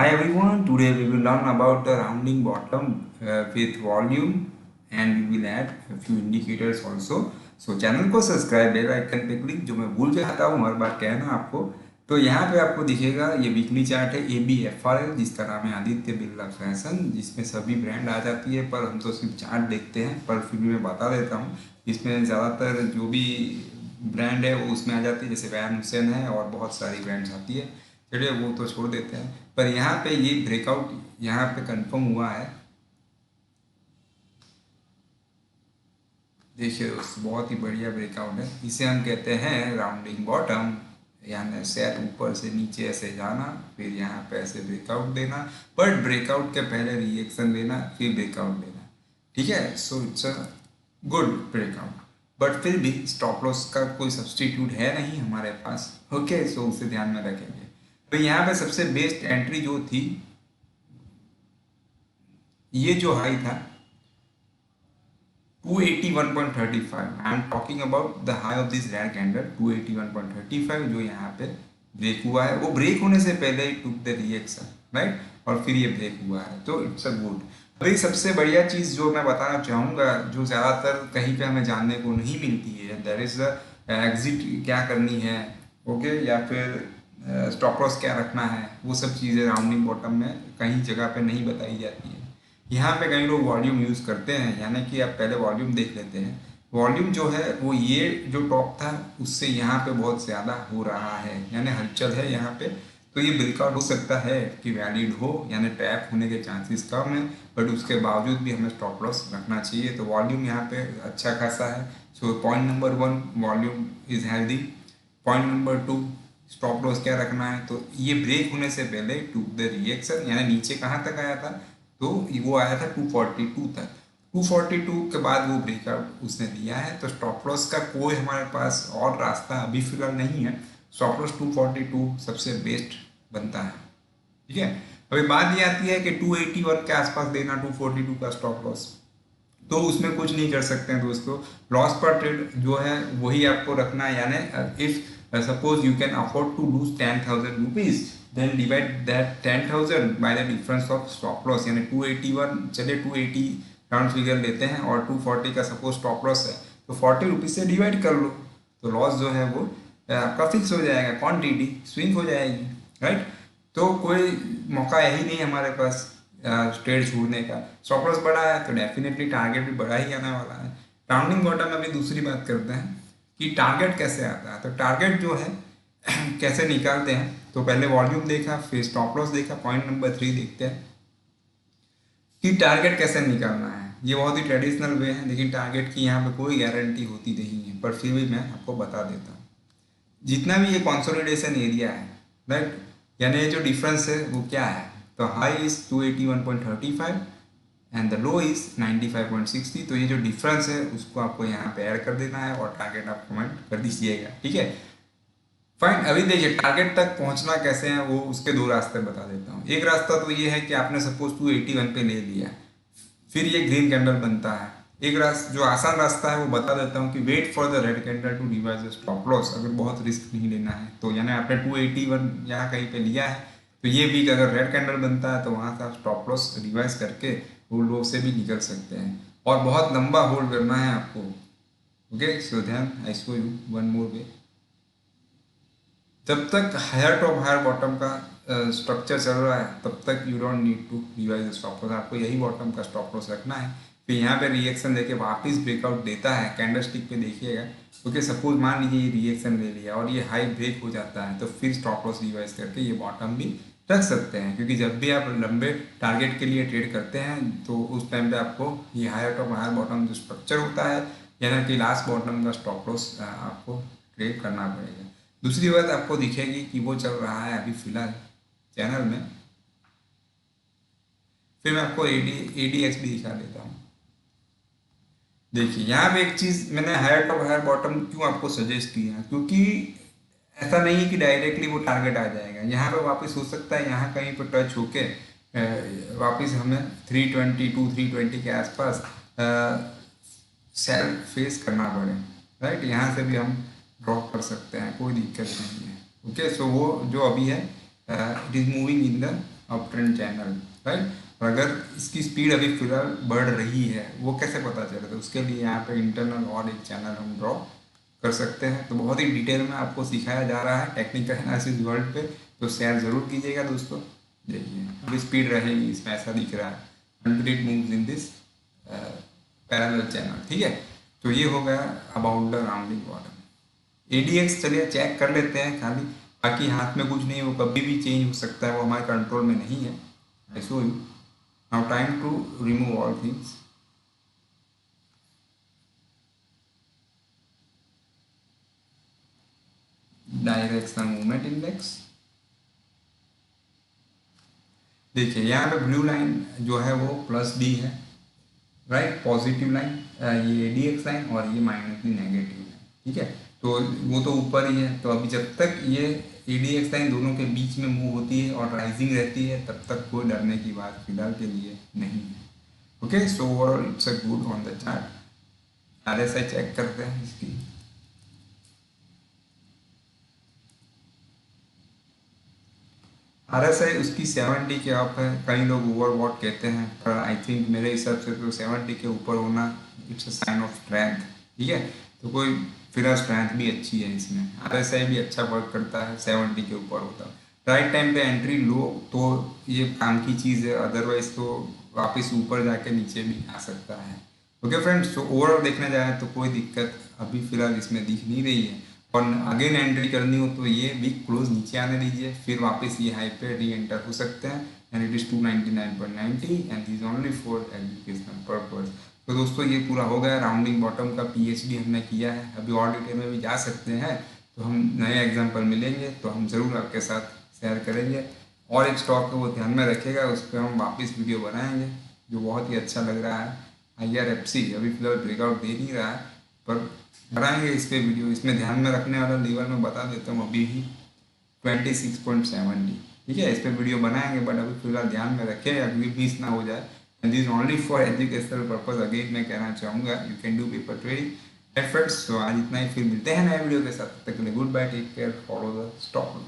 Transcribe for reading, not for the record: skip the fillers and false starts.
Hi everyone, today we will learn about the rounding bottom with volume and we will add a few indicators also. So channel को subscribe bell icon पे click, जो मैं भूल जाता हूँ हर बार कहना आपको। तो यहाँ पे आपको दिखेगा ये वीकली चार्ट है ABFRL, जिसका नाम है आदित्य बिरला फैशन, जिसमें सभी ब्रांड आ जाती है, पर हम तो सिर्फ चार्ट देखते हैं। पर फिर भी मैं बता देता हूँ, इसमें ज़्यादातर जो भी ब्रांड है वो उसमें आ जाती है, जैसे वैन हुसैन है और बहुत सारी ब्रांड्स आती है। चलिए वो तो छोड़ देते हैं, पर यहाँ पे ये ब्रेकआउट यहाँ पे कंफर्म हुआ है। देखिए दोस्तों, बहुत ही बढ़िया ब्रेकआउट है। इसे हम कहते हैं राउंडिंग बॉटम, यानी सेट ऊपर से नीचे ऐसे जाना, फिर यहाँ पे ऐसे ब्रेकआउट देना, बट ब्रेकआउट के पहले रिएक्शन लेना, फिर ब्रेकआउट लेना। ठीक है, so it's a good breakout, but फिर भी स्टॉप लॉस का कोई सब्सटीट्यूट है नहीं हमारे पास। ओके, सो उसे ध्यान में रखेंगे। तो यहाँ पे सबसे बेस्ट एंट्री जो थी, ये जो हाई था 281.35, I am talking about the high of this red candle 281.35, जो यहाँ पे ब्रेक हुआ है। वो ब्रेक होने से पहले ही टुक द रिएक्शन, राइट, और फिर ये ब्रेक हुआ है, तो इट्स अ गुड। अभी सबसे बढ़िया चीज़ जो मैं बताना चाहूँगा, जो ज़्यादातर कहीं पे हमें जानने को नहीं मिलती है, दैट इज़ द एग्जिट क्या करनी है, ओके, या फिर स्टॉप लॉस क्या रखना है। वो सब चीज़ें राउंडिंग बॉटम में कहीं जगह पे नहीं बताई जाती है। यहाँ पे कई लोग वॉल्यूम यूज़ करते हैं, यानी कि आप पहले वॉल्यूम देख लेते हैं। वॉल्यूम जो है वो ये जो टॉप था उससे यहाँ पे बहुत ज़्यादा हो रहा है, यानी हलचल है यहाँ पे। तो ये ब्रेकआउट हो सकता है कि वैलिड हो, यानी टैप होने के चांसेस कम है, बट उसके बावजूद भी हमें स्टॉप लॉस रखना चाहिए। तो वॉल्यूम यहाँ पे अच्छा खासा है। So point number 1, volume is healthy. Point number 2, stop loss क्या रखना है, तो ये ब्रेक होने से पहले टू द रिएक्शन, यानी नीचे कहाँ तक आया था, तो वो आया था 242 तक। 242 के बाद वो ब्रेकआउट उसने दिया है, तो स्टॉप लॉस का कोई हमारे पास और रास्ता अभी फिलहाल नहीं है। स्टॉप लॉस 242 सबसे बेस्ट बनता है। ठीक है, अभी बात ये आती है कि 281 के आसपास देना 242 का स्टॉप लॉस, तो उसमें कुछ नहीं कर सकते हैं दोस्तों। लॉस पर ट्रेड जो है वही आपको रखना है, यानी if suppose you can afford to lose 10,000 rupees, then divide that 10,000 by the difference of stop loss, यानी 281, चलिए 280 राउंड फिगर लेते हैं और 240 का सपोज स्टॉप लॉस है, तो 40 रुपीज से डिवाइड कर लो, तो लॉस जो है वो आपका फिक्स हो जाएगा, क्वांटिटी स्विंग हो जाएगी, राइट। तो कोई मौका यही नहीं है हमारे पास ट्रेड छोड़ने का। स्टॉप लॉस बढ़ा है तो डेफिनेटली टारगेट भी बढ़ा ही आने वाला है। राउंडिंग बॉटम में भी दूसरी बात करते हैं कि टारगेट कैसे आता है। तो टारगेट जो है कैसे निकालते हैं, तो पहले वॉल्यूम देखा, फिर स्टॉप लॉस देखा, पॉइंट नंबर 3 देखते हैं कि टारगेट कैसे निकालना है। ये बहुत ही ट्रेडिशनल वे है, लेकिन टारगेट की यहाँ पे कोई गारंटी होती नहीं है, पर फिर भी मैं आपको बता देता हूँ। जितना भी ये कंसोलिडेशन एरिया है, राइट, यानी ये जो डिफरेंस है वो क्या है, तो high is 281.35 and the low is 95.60। तो ये जो डिफरेंस है उसको आपको यहाँ पे ऐड कर देना है और टारगेट आप कमेंट कर दीजिएगा, ठीक है। फाइन, अभी देखिए टारगेट तक पहुंचना कैसे है, वो उसके दो रास्ते बता देता हूँ। एक रास्ता तो ये है कि आपने सपोज 281 पे ले लिया, फिर ये ग्रीन कैंडल बनता है। एक रास्ता जो आसान रास्ता है वो बता देता हूँ कि wait for the red candle to revise the stop loss, अगर बहुत रिस्क नहीं लेना है तो। यानी आपने 281 यहाँ कहीं पे लिया है, तो ये वीक अगर रेड कैंडल बनता है तो वहाँ से आप स्टॉप लॉस रिवाइज करके वो लो से भी निकल सकते हैं, और बहुत लंबा होल्ड करना है आपको। ओके, सो ध्यान, I show you one more way. जब तक हायर टॉप हायर बॉटम का स्ट्रक्चर चल रहा है तब तक you don't need to revise stop loss, आपको यही बॉटम का स्टॉप लॉस रखना है। फिर यहाँ पे रिएक्शन देके वापस ब्रेकआउट देता है, कैंडल स्टिक पे देखिएगा। ओके, सपोज मान लीजिए ये रिएक्शन ले लिया और ये हाई ब्रेक हो जाता है, तो फिर स्टॉप लॉस रिवाइज करके ये बॉटम भी रख सकते हैं, क्योंकि जब भी आप लंबे टारगेट के लिए ट्रेड करते हैं तो उस टाइम पे आपको ये हायर टॉप हायर बॉटम जो स्ट्रक्चर होता है, यानी कि लास्ट बॉटम का स्टॉप लॉस आपको ट्रेड करना पड़ेगा। दूसरी बात आपको दिखेगी कि वो चल रहा है अभी फिलहाल चैनल में। फिर मैं आपको ADX भी दिखा देता हूँ। देखिए यहाँ पे एक चीज़ मैंने हायर टॉप हायर बॉटम क्यों आपको सजेस्ट किया, क्योंकि ऐसा नहीं है कि डायरेक्टली वो टारगेट आ जाएगा। यहाँ पे वापस हो सकता है, यहाँ कहीं पर टच होके वापस हमें 322 320 के आसपास सेल फेस करना पड़े, राइट। यहाँ से भी हम ड्रॉप कर सकते हैं, कोई दिक्कत नहीं है। ओके, सो वो जो अभी है it is moving in the up trend channel, right. और अगर इसकी स्पीड अभी फिलहाल बढ़ रही है वो कैसे पता चले, तो उसके लिए यहाँ पे इंटरनल और एक चैनल हम ड्रॉ कर सकते हैं। तो बहुत ही डिटेल में आपको सिखाया जा रहा है टेक्निकल एनालिसिस वर्ल्ड पे, तो शेयर ज़रूर कीजिएगा दोस्तों। देखिए अभी स्पीड रहेगी, इसमें ऐसा दिख रहा है until it moves in this parallel channel, ठीक है। तो ये हो गया about the rounding bottom. ADX चलिए चेक कर लेते हैं खाली, बाकी हाथ में कुछ नहीं, वो कभी भी चेंज हो सकता है, वो हमारे कंट्रोल में नहीं है। I show you now, time to remove all things. Directional movement index, देखिए यहाँ पे ब्लू लाइन जो है वो +D है, राइट, पॉजिटिव लाइन, ये एडीएक्स लाइन, और ये माइनस नेगेटिव लाइन, ठीक है। तो वो तो ऊपर ही है, तो अभी जब तक ये एडीएक्स लाइन दोनों के बीच में मूव होती है और राइजिंग रहती है तब तक कोई डरने की बात फिलहाल के लिए नहीं है। Okay, so overall it's a good on the chart. RSI check करते हैं इसकी। आरएसआई उसकी 70 के अप है, कई लोग ओवरबॉट कहते हैं, पर आई थिंक मेरे हिसाब से तो 70 के ऊपर होना it's a sign of strength, ठीक है। तो कोई फिलहाल स्ट्रेंथ भी अच्छी है इसमें, आरएसआई भी अच्छा वर्क करता है 70 के ऊपर होता। राइट टाइम पे एंट्री लो तो ये काम की चीज़ है, अदरवाइज तो वापस ऊपर जाके नीचे भी आ सकता है। ओके फ्रेंड्स, तो ओवरऑल देखने जाए तो कोई दिक्कत अभी फिलहाल इसमें दिख नहीं रही है, और अगेन एंट्री करनी हो तो ये वीक क्लोज नीचे आने दीजिए, फिर वापस ये हाई पे री एंटर हो सकते हैं, and it is 299.90 and is only for educational purpose. तो दोस्तों ये पूरा हो गया राउंडिंग बॉटम का पीएचडी हमने किया है। अभी और डिटेल में भी जा सकते हैं, तो हम नए एग्जाम्पल मिलेंगे तो हम ज़रूर आपके साथ शेयर करेंगे। और एक स्टॉक है वो ध्यान में रखिएगा, उस पर हम वापस वीडियो बनाएंगे जो बहुत ही अच्छा लग रहा है। IRFC अभी फिलहाल ब्रेकआउट दे नहीं रहा है, पर बनाएंगे इस पर वीडियो। इसमें ध्यान में रखने वाला लेवल मैं बता देता हूँ, अभी ही 26.70, ठीक है। इस पर वीडियो बनाएंगे, बट अभी फिलहाल ध्यान में रखें, अभी मिस ना हो जाए। And this only for educational purpose, again मैं कहना चाहूँगा, you can do paper trading efforts. तो आज इतना ही, फिर मिलते हैं नए वीडियो के साथ, तब तक के लिए goodbye, take care, follow the stock.